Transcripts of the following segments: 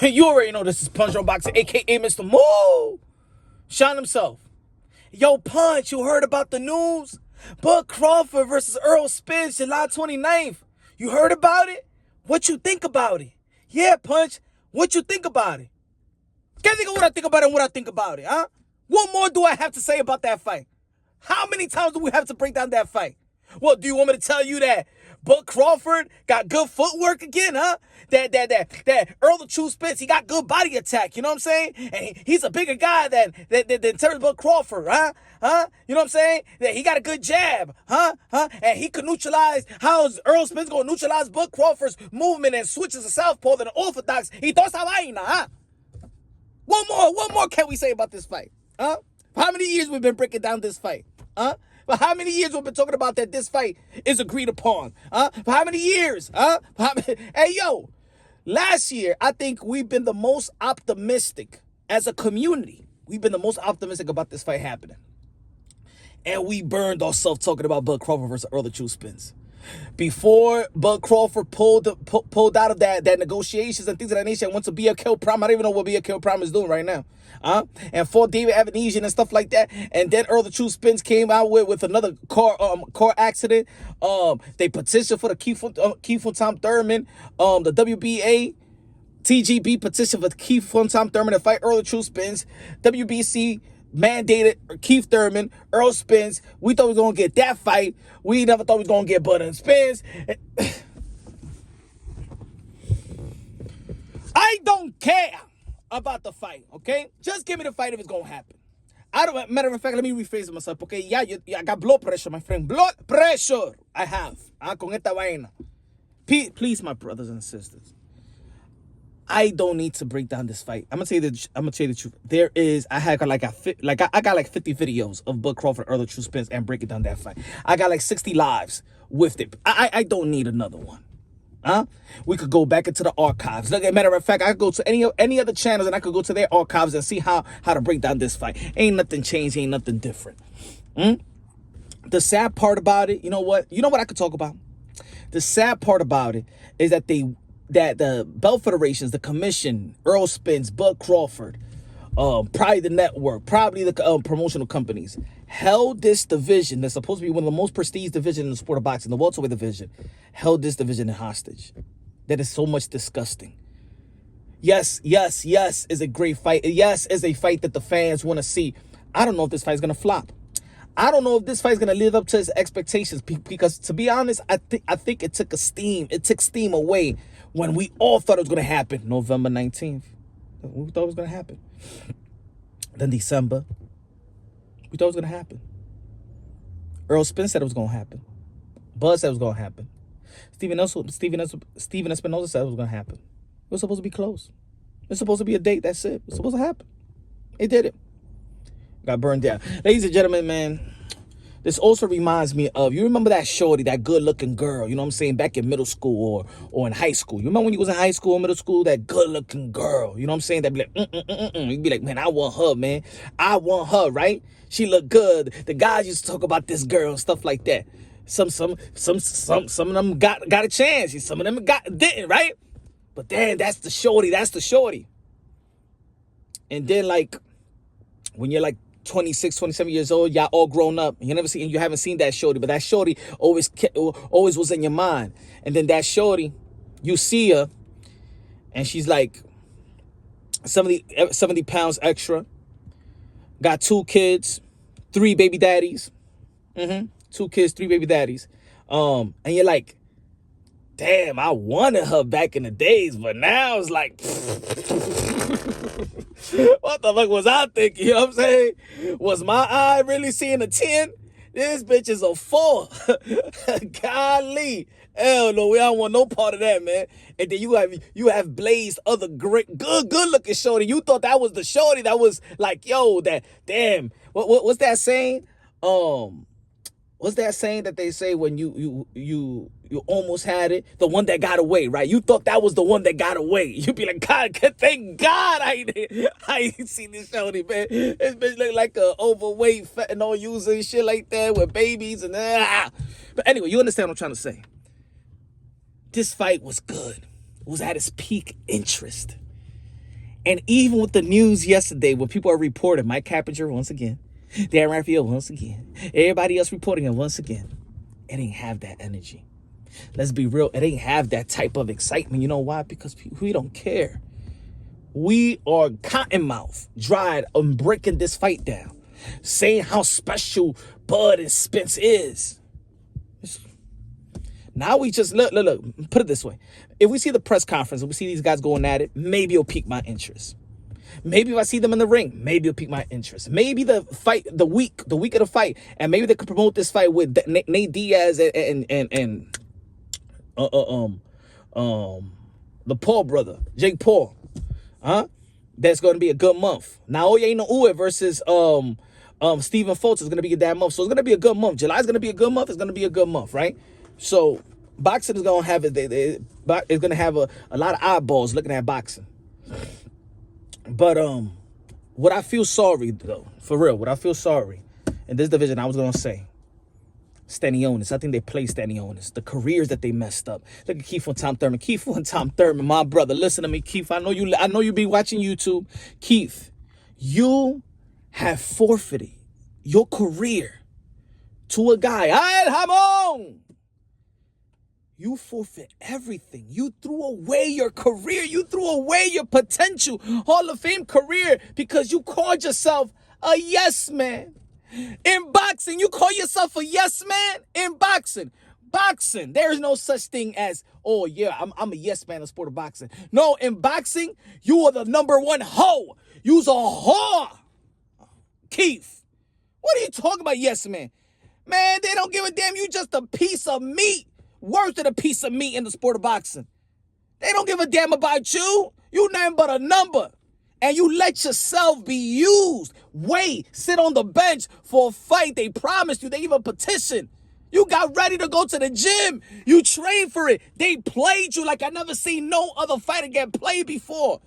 You already know this is Punch on Boxing, a.k.a. Mr. Moo. Sean himself. Yo, Punch, you heard about the news? Bud Crawford versus Errol Spence, July 29th. You heard about it? What you think about it? Yeah, Punch, what you think about it? Can't think of what I think about it and what I think about it, huh? What more do I have to say about that fight? How many times do we have to break down that fight? Well, do you want me to tell you that Bud Crawford got good footwork again, huh? That Earl the True Spence, he got good body attack, you know what I'm saying? And he's a bigger guy than Terence Bud Crawford, huh? You know what I'm saying? That he got a good jab, huh? And he could neutralize, how's Errol Spence gonna neutralize Bud Crawford's movement and switches to southpaw than orthodox? He toda esa vaina, huh? What more can we say about this fight, huh? For how many years we've been breaking down this fight, huh? For how many years we've been talking about that this fight is agreed upon, huh? For how many years, huh? Hey, yo, last year, I think we've been the most optimistic as a community. We've been the most optimistic about this fight happening. And we burned ourselves talking about Bud Crawford versus Earl the True Spence. Before Bud Crawford pulled out of that negotiations and things of that nature and went to BFK Prime. I don't even know what BFK Prime is doing right now. And fought David Avanesian and stuff like that. And then Earl the True Spence came out with another car accident. They petitioned for the Keith von Tom Thurman. The WBA TGB petitioned for Keith von Tom Thurman to fight Earl the True Spence. WBC mandated Keith Thurman, Errol Spence. We thought we was going to get that fight. We never thought we was going to get Bud and Spence. I don't care about the fight, okay? Just give me the fight if it's going to happen. Matter of fact, let me rephrase myself, okay? Yeah, I got blood pressure, my friend. Blood pressure. I have. Con esta vaina. Please, my brothers and sisters. I don't need to break down this fight. I'm gonna tell you the truth. I got like 50 videos of Bud Crawford, Earl the True Spence, and breaking down that fight. I got like 60 lives with it. I don't need another one. Huh? We could go back into the archives. Look, as a matter of fact, I could go to any other channels and I could go to their archives and see how to break down this fight. Ain't nothing changed. Ain't nothing different. The sad part about it, you know what I could talk about? The sad part about it is that the belt federations, the commission, Errol Spence, Bud Crawford, probably the network, probably the promotional companies, held this division that's supposed to be one of the most prestigious divisions in the sport of boxing, the welterweight division, held this division in hostage. That is so much disgusting. Yes, is a great fight. Yes, is a fight that the fans want to see. I don't know if this fight is going to flop. I don't know if this fight is going to live up to his expectations because, to be honest, I think it took steam away when we all thought it was going to happen. November 19th. We thought it was going to happen. Then December. We thought it was going to happen. Errol Spence said it was going to happen. Bud said it was going to happen. Steven Espinosa said it was going to happen. It was supposed to be close. It was supposed to be a date. That's it. It was supposed to happen. It did it. Got burned down. Ladies and gentlemen, man, this also reminds me of, you remember that shorty, that good-looking girl, you know what I'm saying, back in middle school or in high school. You remember when you was in high school or middle school, that good-looking girl, you know what I'm saying, that be like, You'd be like, man, I want her, man. I want her, right? She look good. The guys used to talk about this girl and stuff like that. Some of them got a chance. Some of them didn't, right? But then that's the shorty. And then, like, when you're like 26, 27 years old, y'all all grown up. You haven't seen that shorty, but that shorty always was in your mind. And then that shorty, you see her, and she's like 70 pounds extra, got 2 kids, 3 baby daddies. 2 kids, 3 baby daddies. And you're like, damn, I wanted her back in the days, but now it's like, what the fuck was I thinking? You know what I'm saying? Was my eye really seeing a 10? This bitch is a 4. Golly. Hell no, we don't want no part of that, man. And then you have blazed other great, good looking shorty. You thought that was the shorty that was like, yo, that, damn. What's that saying? What's that saying that they say when you almost had it? The one that got away, right? You thought that was the one that got away. You'd be like, God, thank God I ain't seen this shorty, man. This bitch look like a overweight fentanyl user and shit like that with babies and But anyway, you understand what I'm trying to say. This fight was good. It was at its peak interest. And even with the news yesterday, when people are reporting Mike Cappinger once again, Dan Raphael once again, everybody else reporting it once again, it ain't have that energy. Let's be real. It ain't have that type of excitement. You know why? Because we don't care. We are cottonmouth, dried, and breaking this fight down, saying how special Bud and Spence is. Now we just look. Put it this way: if we see the press conference and we see these guys going at it, maybe it'll pique my interest. Maybe if I see them in the ring, maybe it'll pique my interest. Maybe the fight, the week of the fight, and maybe they could promote this fight with Nate Diaz and the Paul brother, Jake Paul. That's going to be a good month. Naoya Inoue versus Stephen Fulton is going to be a damn month. So it's going to be a good month. July is going to be a good month. It's going to be a good month, right? So boxing is going to have it's going to have a lot of eyeballs looking at boxing. But what I feel sorry though, for real, what I feel sorry in this division, I was going to say, Stanionis. I think they played Stanionis. The careers that they messed up. Look at Keith and Tom Thurman. Keith and Tom Thurman, my brother. Listen to me, Keith. I know you be watching YouTube. Keith, you have forfeited your career to a guy. Ramon! You forfeit everything. You threw away your career. You threw away your potential Hall of Fame career because you called yourself a yes man. In boxing, you call yourself a yes man? In boxing, there is no such thing as, oh yeah, I'm a yes man in the sport of boxing. No, in boxing, you are the number one hoe. You's a whore. Keith, what are you talking about, yes man? Man, they don't give a damn. You just a piece of meat, worse than a piece of meat in the sport of boxing. They don't give a damn about you. You nothing but a number. And you let yourself be used. Sit on the bench for a fight they promised you. They even petitioned. You got ready to go to the gym. You trained for it. They played you like I never seen no other fighter get played before.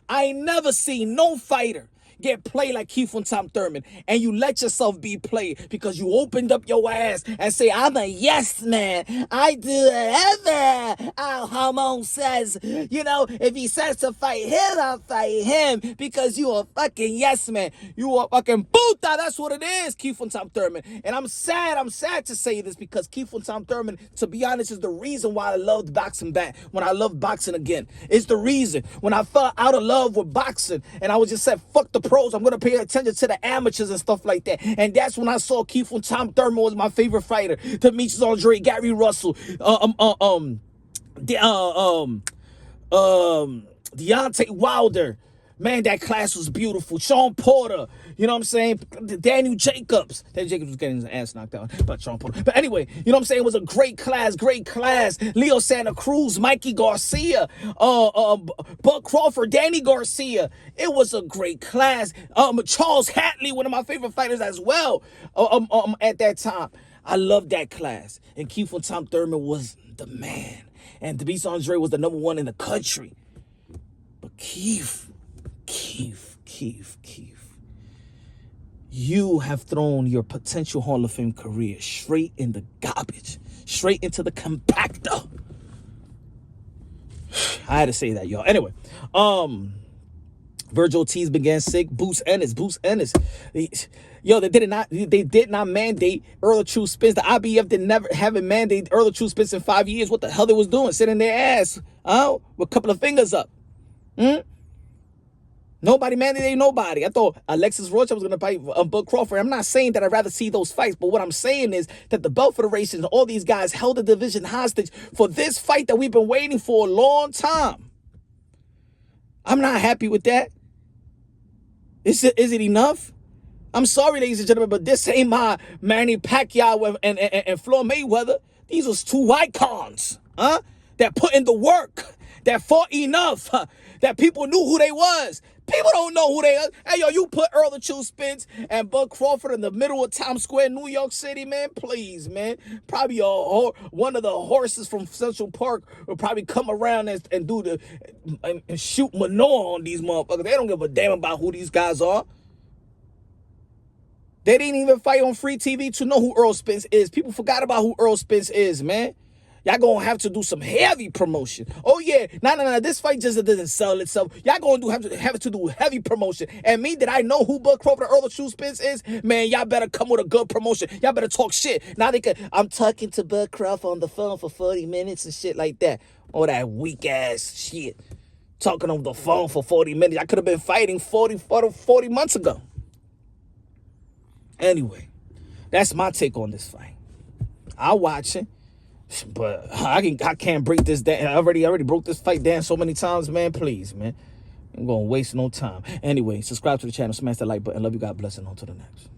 I ain't never seen no fighter get played like Keith and Tom Thurman, and you let yourself be played because you opened up your ass and say, I'm a yes man. I do whatever Al Hamon says. You know, if he says to fight him, I'll fight him because you a fucking yes man. You a fucking puta. That's what it is, Keith and Tom Thurman. And I'm sad to say this because Keith and Tom Thurman, to be honest, is the reason why I loved boxing back, when I loved boxing again. It's the reason when I fell out of love with boxing and I was just said, fuck the pros, I'm going to pay attention to the amateurs and stuff like that. And that's when I saw Keith and Tom Thurman was my favorite fighter. Demetrius Andre, Gary Russell, Deontay Wilder. Man, that class was beautiful. Sean Porter, you know what I'm saying? Daniel Jacobs. Daniel Jacobs was getting his ass knocked out by Sean Porter. But anyway, you know what I'm saying? It was a great class. Leo Santa Cruz, Mikey Garcia, Bud Crawford, Danny Garcia. It was a great class. Charles Hatley, one of my favorite fighters as well, at that time. I loved that class. And Keith and Tom Thurman was the man. And Demetrius Andre was the number one in the country. But Keith, you have thrown your potential Hall of Fame career straight in the garbage, straight into the compactor. I had to say that, y'all. Anyway, Virgil Ortiz began sick. Bruce Ennis. Yo, they did not mandate Errol Spence. The IBF haven't mandated Errol Spence in 5 years. What the hell they was doing? Sitting their ass, with a couple of fingers up. Nobody mandated nobody. I thought Alexis Rocha was going to fight Bud Crawford. I'm not saying that I'd rather see those fights, but what I'm saying is that the belt federations and all these guys held the division hostage for this fight that we've been waiting for a long time. I'm not happy with that. Is it enough? I'm sorry, ladies and gentlemen, but this ain't my Manny Pacquiao and Floyd Mayweather. These was two icons, that put in the work, that fought enough, that people knew who they was. People don't know who they are. Hey, yo, you put Errol Spence and Bud Crawford in the middle of Times Square, New York City, man. Please, man. Probably one of the horses from Central Park will probably come around and do and shoot manure on these motherfuckers. They don't give a damn about who these guys are. They didn't even fight on free TV to know who Errol Spence is. People forgot about who Errol Spence is, man. Y'all gonna have to do some heavy promotion. Oh yeah, nah. This fight just doesn't sell itself. Y'all gonna have to do heavy promotion. And me that I know who Bud Crawford or Errol Spence is, man, y'all better come with a good promotion. Y'all better talk shit. Now they could. I'm talking to Bud Crawford on the phone for 40 minutes and shit like that. All that weak ass shit. Talking on the phone for 40 minutes. I could have been fighting 40 months ago. Anyway, that's my take on this fight. I'll watch it, but I can't break this down. I already broke this fight down so many times, man. Please, man. I'm going to waste no time. Anyway, subscribe to the channel, smash that like button. Love you, God bless, and on to the next.